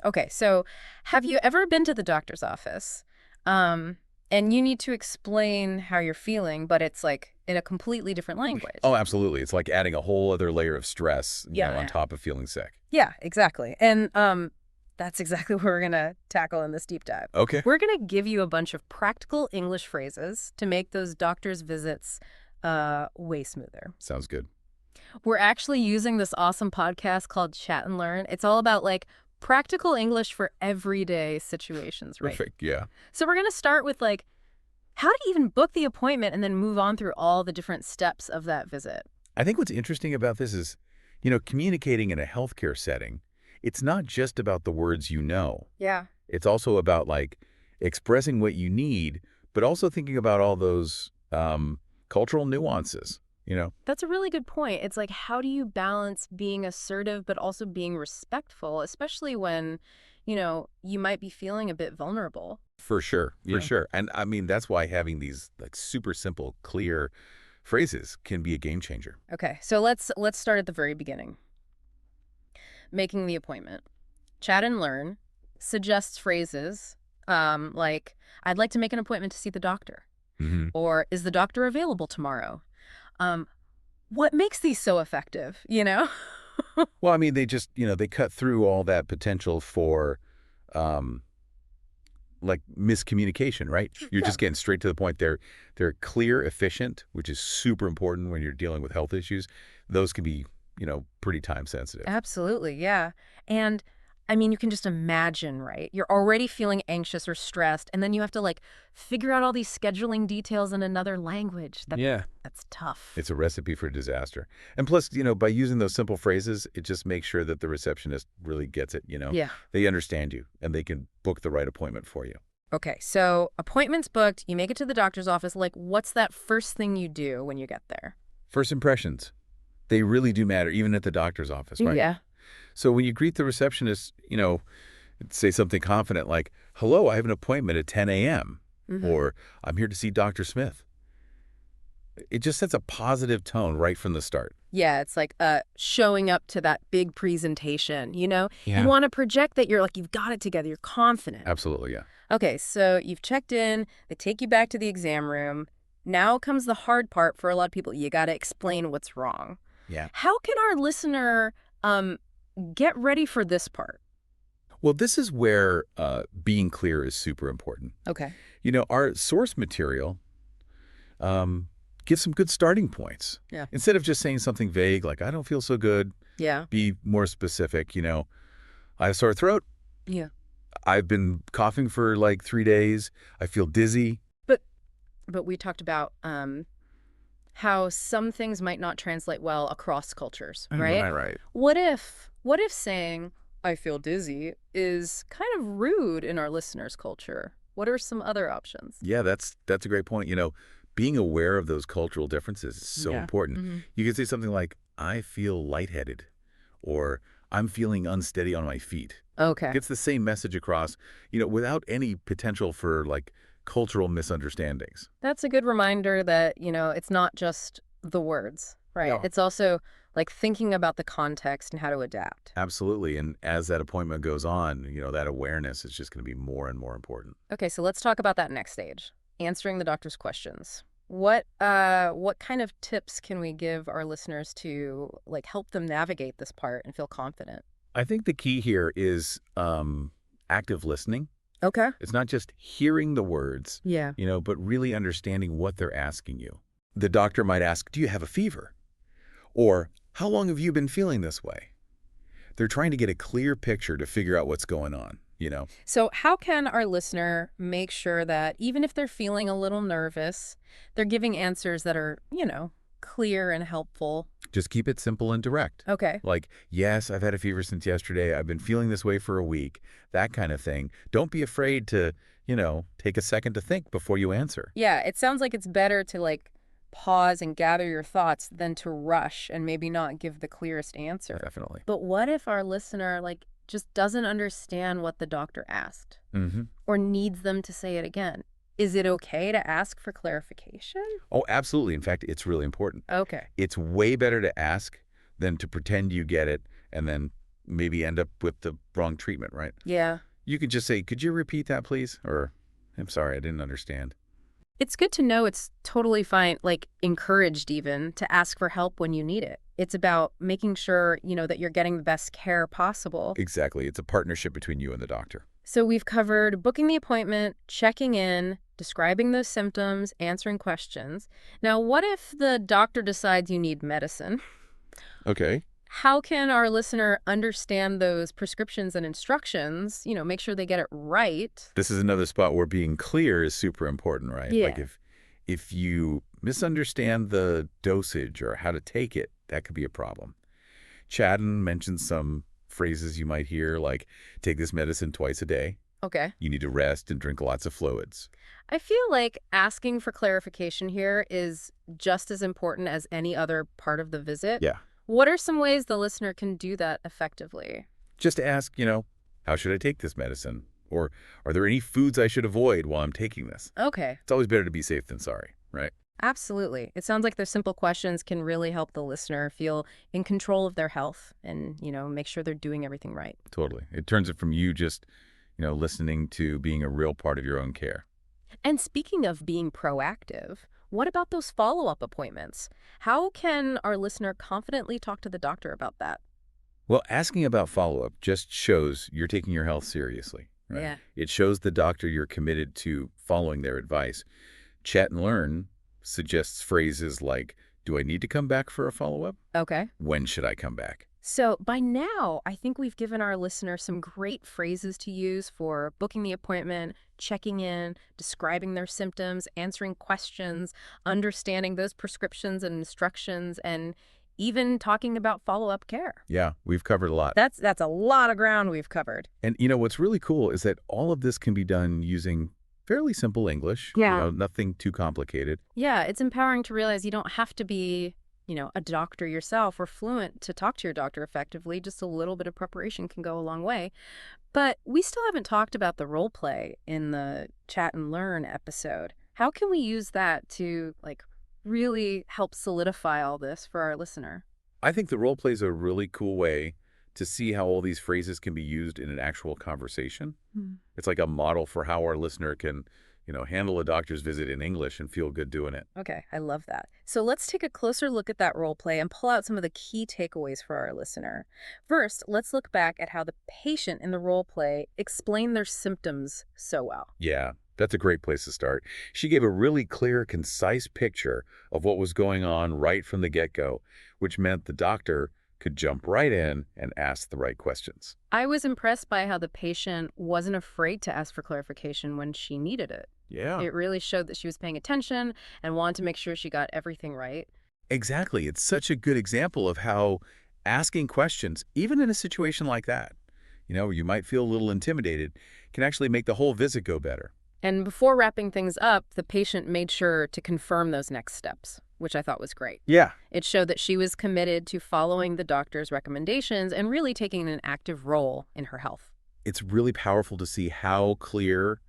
Okay, so have you ever been to the doctor's office, and you need to explain how you're feeling, but it's like in a completely different Oh, language? absolutely. It's like adding a whole other layer of stress, on Yeah. top of feeling sick. Yeah, exactly. And that's exactly what we're going to tackle in this deep dive. Okay. We're going to give you a bunch of practical English phrases to make those doctor's visits way smoother. Sounds good. We're actually using this awesome podcast called Chat and Learn. It's all about like practical English for everyday situations, right? Perfect. Yeah. So we're going to start with like how to even book the appointment and then move on through all the different steps of that visit. I think what's interesting about this is, communicating in a healthcare setting, it's not just about the words you know. Yeah. It's also about like expressing what you need, but also thinking about all those cultural nuances, That's a really good point. It's like, how do you balance being assertive but also being respectful, especially when, you might be feeling a bit vulnerable? For sure, for Yeah. sure. And I mean, that's why having these like super simple, clear phrases can be a game changer. Okay, so let's start at the very beginning. Making the appointment. Chat and Learn suggests phrases like, I'd like to make an appointment to see the doctor, hmm or is the doctor available tomorrow? Um, what makes these so effective? Well, I mean, they just, they cut through all that potential for um, like miscommunication, right? You're Yeah. just getting straight to the point. They're clear, efficient, which is super important when you're dealing with health issues. Those can be, pretty time sensitive. Absolutely, yeah. And I mean, you can just imagine, right? You're already feeling anxious or stressed, and then you have to like figure out all these scheduling details in another language. Yeah. That's tough. It's a recipe for disaster. And plus, by using those simple phrases, it just makes sure that the receptionist really gets it. Yeah. They understand you and they can book the right appointment for you. Okay, so appointment's booked, you make it to the doctor's office. Like, what's that first thing you do when you get there? First impressions, they really do matter, even at the doctor's office, right? Yeah. So when you greet the receptionist, say something confident like, hello, I have an appointment at 10 a.m. Mhm. or I'm here to see Dr. Smith. It just sets a positive tone right from the start. Yeah, it's like showing up to that big presentation. Yeah. You want to project that you're like, you've got it together, you're confident. Absolutely, yeah. Okay, so you've checked in, they take you back to the exam room. Now comes the hard part for a lot of people. You got to explain what's wrong. Yeah. How can our listener get ready for this part? Well, this is where being clear is super important. Okay. Our source material gives some good starting points. Yeah. Instead of just saying something vague like, I don't feel so good, Yeah. be more specific. I have a sore throat. Yeah. I've been coughing for like 3 days. I feel dizzy. But we talked about how some things might not translate well across cultures, right? Right. What if saying I feel dizzy is kind of rude in our listeners' culture? What are some other options? Yeah, that's a great point. Being aware of those cultural differences is so Yeah. important. Mhm. You can say something like, I feel lightheaded, or I'm feeling unsteady on my feet. Okay. Gets the same message across, without any potential for like cultural misunderstandings. That's a good reminder that, it's not just the words, right? Yeah. It's also like thinking about the context and how to adapt. What And as that appointment goes on, that awareness is just going to be more and more important. Okay, so let's talk about that next stage, answering the doctor's questions. What kind of tips can we give our listeners to like help them navigate this part and feel confident? I think the key here is active listening. Okay. It's not just hearing the words, Yeah. but really understanding what they're asking you. The doctor might ask, do you have a fever? Or how long have you been feeling this way? They're trying to get a clear picture to figure out what's going on. So how can our listener make sure that even if they're feeling a little nervous, they're giving answers that are, clear and helpful? Just keep it simple and direct. Okay. Like, yes, I've had a fever since yesterday. I've been feeling this way for a week. That kind of thing. Don't be afraid to, take a second to think before you answer. Yeah, it sounds like it's better to like pause and gather your thoughts than to rush and maybe not give the clearest answer. Definitely. But what if our listener like just doesn't understand what the doctor asked Mm-hmm. or needs them to say it again? Is it okay to ask for clarification? Oh, absolutely. In fact, it's really important. Okay. It's way better to ask than to pretend you get it and then, maybe end up with the wrong treatment, right? Yeah. You could just say, could you repeat that, please? Or, I'm sorry, I didn't understand. It's good to know it's totally fine, like encouraged even, to ask for help when you need it. It's about making sure, that you're getting the best care possible. Exactly. It's a partnership between you and the doctor. So we've covered booking the appointment, checking in, describing those symptoms, answering questions. Now, what if the doctor decides you need medicine? Okay. How can our listener understand those prescriptions and instructions, make sure they get it right? This is another spot where being clear is super important, right? Like Yeah. if you misunderstand the dosage or how to take it, that could be a problem. Chadden mentioned some phrases you might hear like, take this medicine twice a day. Okay. You need to rest and drink lots of fluids. I feel like asking for clarification here is just as important as any other part of the visit. Yeah. What are some ways the listener can do that effectively? Just ask, how should I take this medicine? Or are there any foods I should avoid while I'm taking this? Okay, It's always better to be safe than sorry, right? absolutely. It sounds like those simple questions can really help the listener feel in control of their health and, make sure they're doing everything right. Totally. It turns it from you just, listening to being a real part of your own care. And speaking of being proactive, what about those follow-up appointments? How can our listener confidently talk to the doctor about that? Well, asking about follow-up just shows you're taking your health seriously, right? Yeah. It shows the doctor you're committed to following their advice. Chat and Learn suggests phrases like, do I need to come back for a follow-up? Okay. When should I come back? So by now, I think we've given our listener some great phrases to use for booking the appointment, checking in, describing their symptoms, answering questions, understanding those prescriptions and instructions, and even talking about follow-up care. Yeah, we've covered a lot. That's a lot of ground we've covered. And what's really cool is that all of this can be done using fairly simple English. Yeah. Nothing too complicated. Yeah, it's empowering to realize you don't have to be, a doctor yourself or fluent to talk to your doctor effectively. Just a little bit of preparation can go a long way. But we still haven't talked about the role play in the Chat and Learn episode. How can we use that to, really help solidify all this for our listener? I think the role play is a really cool way to see how all these phrases can be used in an actual conversation. It's like a model for how our listener can, handle a doctor's visit in English and feel good doing it. Okay, I love that. So let's take a closer look at that role play and pull out some of the key takeaways for our listener. First, let's look back at how the patient in the role play explained their symptoms so well. Yeah, that's a great place to start. She gave a really clear, concise picture of what was going on right from the get-go, which meant the doctor could jump right in and ask the right questions. I was impressed by how the patient wasn't afraid to ask for clarification when she needed it. Yeah. It really showed that she was paying attention and wanted to make sure she got everything right. Exactly. It's such a good example of how asking questions, even in a situation like that, where you might feel a little intimidated, can actually make the whole visit go better. And before wrapping things up, the patient made sure to confirm those next steps, which I thought was great. Yeah. It showed that she was committed to following the doctor's recommendations and really taking an active role in her health. It's really powerful to see how clear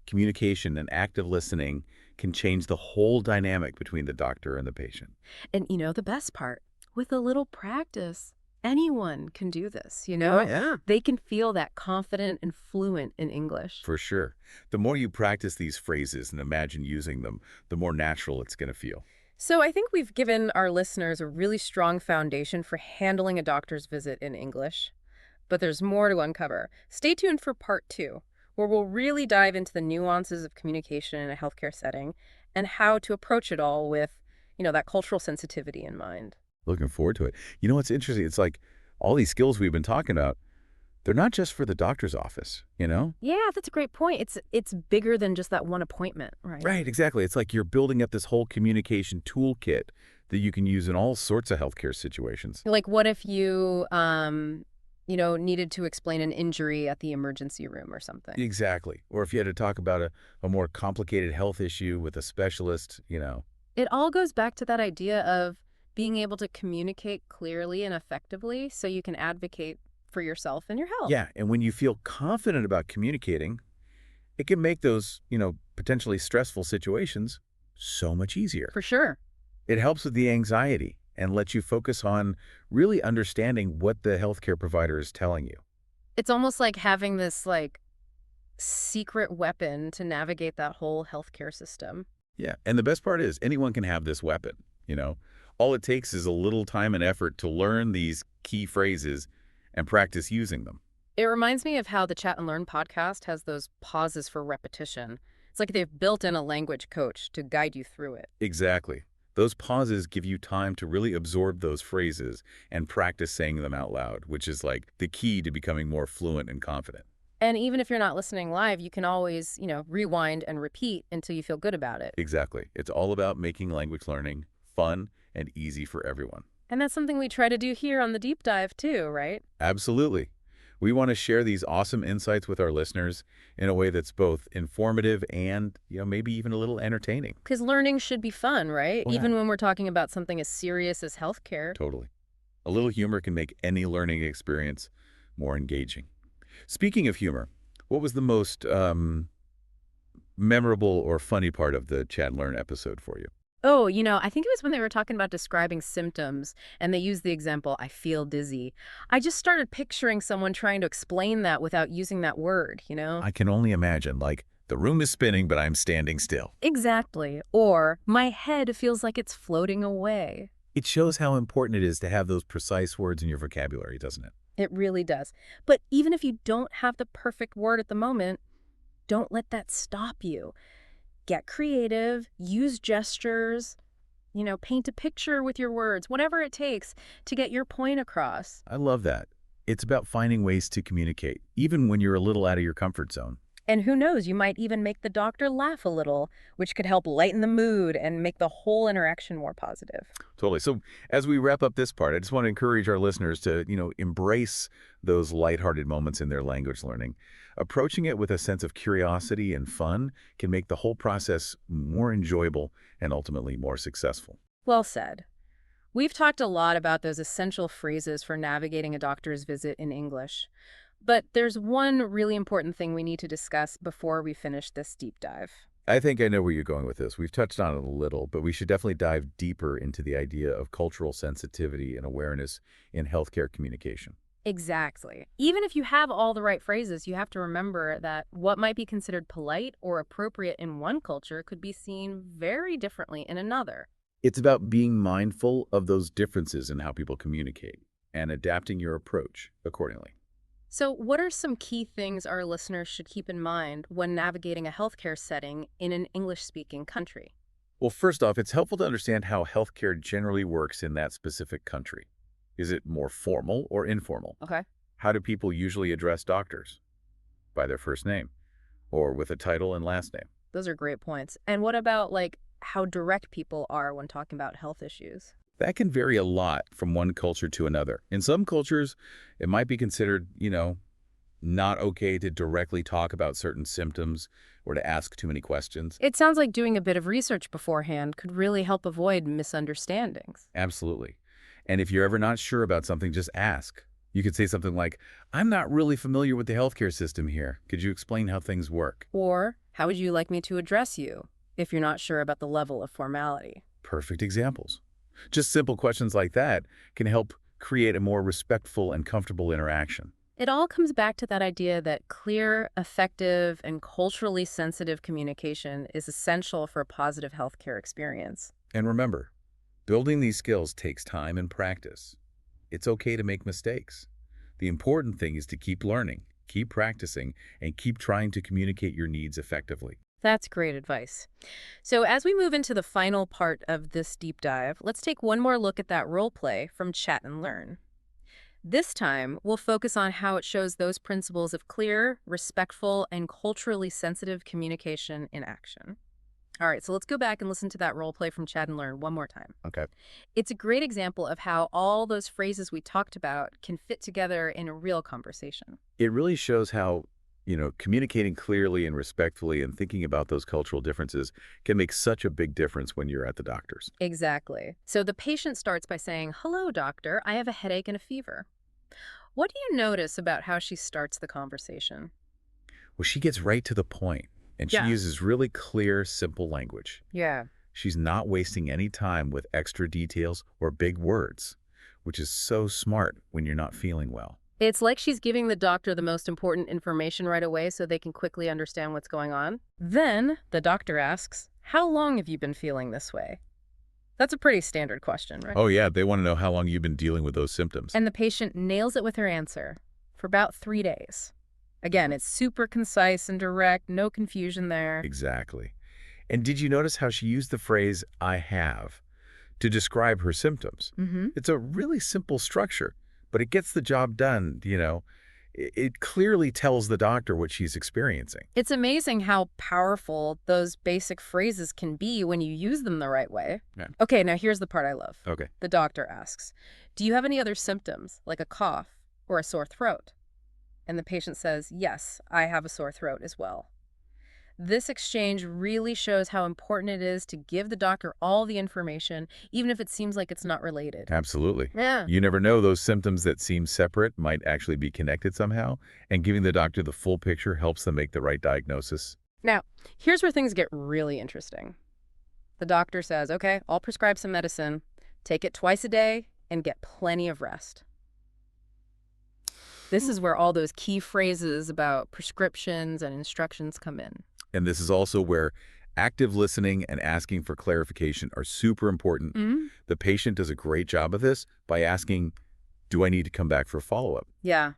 communication and active listening can change the whole dynamic between the doctor and the patient. And the best part, with a little practice, anyone can do this, Yeah. They can feel that confident and fluent in English. For sure. The more you practice these phrases and imagine using them, the more natural it's going to feel. So I think we've given our listeners a really strong foundation for handling a doctor's visit in English. But there's more to uncover. Stay tuned for part 2, where we'll really dive into the nuances of communication in a healthcare setting and how to approach it all with, that cultural sensitivity in mind. Looking forward to it. What's interesting? It's like all these skills we've been talking about, they're not just for the doctor's office, Yeah, that's a great point. It's bigger than just that one appointment, right? Right, exactly. It's like you're building up this whole communication toolkit that you can use in all sorts of healthcare situations. Like what if you, needed to explain an injury at the emergency room or something? Exactly. Or if you had to talk about a more complicated health issue with a specialist. It all goes back to that idea of being able to communicate clearly and effectively so you can advocate for yourself and your health. Yeah, and when you feel confident about communicating, it can make those, potentially stressful situations so much easier. For sure. It helps with the anxiety and let you focus on really understanding what the healthcare provider is telling you. It's almost like having this, like, secret weapon to navigate that whole healthcare system. Yeah, and the best part is anyone can have this weapon, you know? All it takes is a little time and effort to learn these key phrases and practice using them. It reminds me of how the Chat and Learn podcast has those pauses for repetition. It's like they've built in a language coach to guide you through it. Exactly. Those pauses give you time to really absorb those phrases and practice saying them out loud, which is like the key to becoming more fluent and confident. And even if you're not listening live, you can always, rewind and repeat until you feel good about it. Exactly. It's all about making language learning fun and easy for everyone. And that's something we try to do here on the deep dive too, right? Absolutely. We want to share these awesome insights with our listeners in a way that's both informative and, maybe even a little entertaining. Because learning should be fun, right? Oh, yeah. Even when we're talking about something as serious as healthcare. Totally. A little humor can make any learning experience more engaging. Speaking of humor, what was the most memorable or funny part of the Chat and Learn episode for you? Oh, I think it was when they were talking about describing symptoms and they used the example, I feel dizzy. I just started picturing someone trying to explain that without using that word. I can only imagine, like, the room is spinning, but I'm standing still. Exactly. Or my head feels like it's floating away. It shows how important it is to have those precise words in your vocabulary, doesn't it? It really does. But even if you don't have the perfect word at the moment, don't let that stop you. Get creative, use gestures, paint a picture with your words, whatever it takes to get your point across. I love that. It's about finding ways to communicate, even when you're a little out of your comfort zone. And who knows, you might even make the doctor laugh a little, which could help lighten the mood and make the whole interaction more positive. Totally. So as we wrap up this part, I just want to encourage our listeners to, embrace those lighthearted moments in their language learning. Approaching it with a sense of curiosity and fun can make the whole process more enjoyable and ultimately more successful. Well said. We've talked a lot about those essential phrases for navigating a doctor's visit in English. But there's one really important thing we need to discuss before we finish this deep dive. I think I know where you're going with this. We've touched on it a little, but we should definitely dive deeper into the idea of cultural sensitivity and awareness in healthcare communication. Exactly. Even if you have all the right phrases, you have to remember that what might be considered polite or appropriate in one culture could be seen very differently in another. It's about being mindful of those differences in how people communicate and adapting your approach accordingly. So, what are some key things our listeners should keep in mind when navigating a healthcare setting in an English-speaking country? Well, first off, it's helpful to understand how healthcare generally works in that specific country. Is it more formal or informal? Okay. How do people usually address doctors? By their first name or with a title and last name? Those are great points. And what about, like, how direct people are when talking about health issues? That can vary a lot from one culture to another. In some cultures, it might be considered, not okay to directly talk about certain symptoms or to ask too many questions. It sounds like doing a bit of research beforehand could really help avoid misunderstandings. Absolutely. And if you're ever not sure about something, just ask. You could say something like, I'm not really familiar with the healthcare system here. Could you explain how things work? Or, how would you like me to address you if you're not sure about the level of formality? Perfect examples. Just simple questions like that can help create a more respectful and comfortable interaction. It all comes back to that idea that clear, effective, and culturally sensitive communication is essential for a positive healthcare experience. And remember, building these skills takes time and practice. It's okay to make mistakes. The important thing is to keep learning, keep practicing, and keep trying to communicate your needs effectively. That's great advice. So as we move into the final part of this deep dive, let's take one more look at that role play from Chat and Learn. This time, we'll focus on how it shows those principles of clear, respectful, and culturally sensitive communication in action. All right, so let's go back and listen to that role play from Chat and Learn one more time. Okay. It's a great example of how all those phrases we talked about can fit together in a real conversation. It really shows how, communicating clearly and respectfully and thinking about those cultural differences can make such a big difference when you're at the doctor's. Exactly. So the patient starts by saying, "Hello, doctor. I have a headache and a fever." What do you notice about how she starts the conversation? Well, she gets right to the point, and she Yeah. uses really clear, simple language. Yeah. She's not wasting any time with extra details or big words, which is so smart when you're not feeling well. It's like she's giving the doctor the most important information right away so they can quickly understand what's going on. Then the doctor asks, "How long have you been feeling this way?" That's a pretty standard question, right? Oh yeah, they want to know how long you've been dealing with those symptoms. And the patient nails it with her answer. For about 3 days. Again, it's super concise and direct, no confusion there. Exactly. And did you notice how she used the phrase, "I have," to describe her symptoms? Mm-hmm. It's a really simple structure, but it gets the job done, you know. It clearly tells the doctor what she's experiencing. It's amazing how powerful those basic phrases can be when you use them the right way. Yeah. Okay, now here's the part I love. Okay. The doctor asks, "Do you have any other symptoms, like a cough or a sore throat?" And the patient says, "Yes, I have a sore throat as well." This exchange really shows how important it is to give the doctor all the information, even if it seems like it's not related. Absolutely. Yeah. You never know, those symptoms that seem separate might actually be connected somehow, and giving the doctor the full picture helps them make the right diagnosis. Now, here's where things get really interesting. The doctor says, "Okay, I'll prescribe some medicine. Take it twice a day and get plenty of rest." This is where all those key phrases about prescriptions and instructions come in. And this is also where active listening and asking for clarification are super important. Mm-hmm. The patient does a great job of this by asking, "Do I need to come back for follow-up?" Yeah.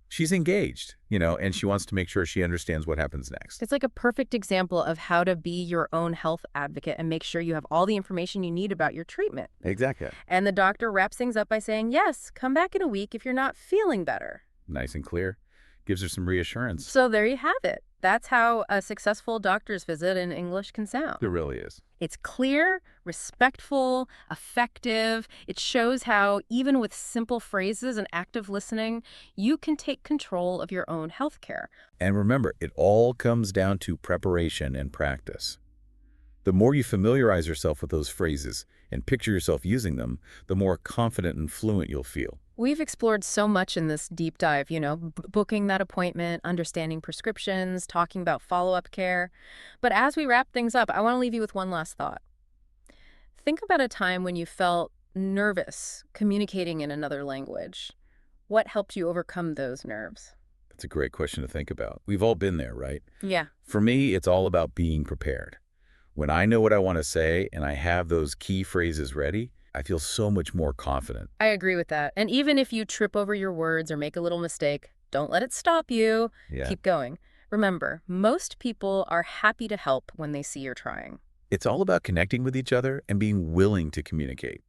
She's engaged, you know, and she wants to make sure she understands what happens next. It's like a perfect example of how to be your own health advocate and make sure you have all the information you need about your treatment. Exactly. And the doctor wraps things up by saying, "Yes, come back in a week if you're not feeling better." Nice and clear. Gives her some reassurance. So there you have it. That's how a successful doctor's visit in English can sound. It really is. It's clear, respectful, effective. It shows how, even with simple phrases and active listening, you can take control of your own health care. And remember, it all comes down to preparation and practice. The more you familiarize yourself with those phrases and picture yourself using them, the more confident and fluent you'll feel. We've explored so much in this deep dive, booking that appointment, understanding prescriptions, talking about follow-up care. But as we wrap things up, I want to leave you with one last thought. Think about a time when you felt nervous communicating in another language. What helped you overcome those nerves? That's a great question to think about. We've all been there, right? Yeah. For me, it's all about being prepared. When I know what I want to say and I have those key phrases ready, I feel so much more confident. I agree with that. And even if you trip over your words or make a little mistake, don't let it stop you. Yeah. Keep going. Remember, most people are happy to help when they see you're trying. It's all about connecting with each other and being willing to communicate,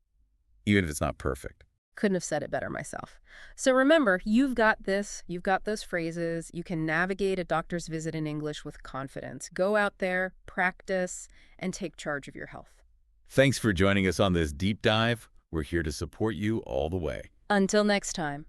even if it's not perfect. Couldn't have said it better myself. So remember, you've got this, you've got those phrases, you can navigate a doctor's visit in English with confidence. Go out there, practice, and take charge of your health. Thanks for joining us on this deep dive. We're here to support you all the way. Until next time.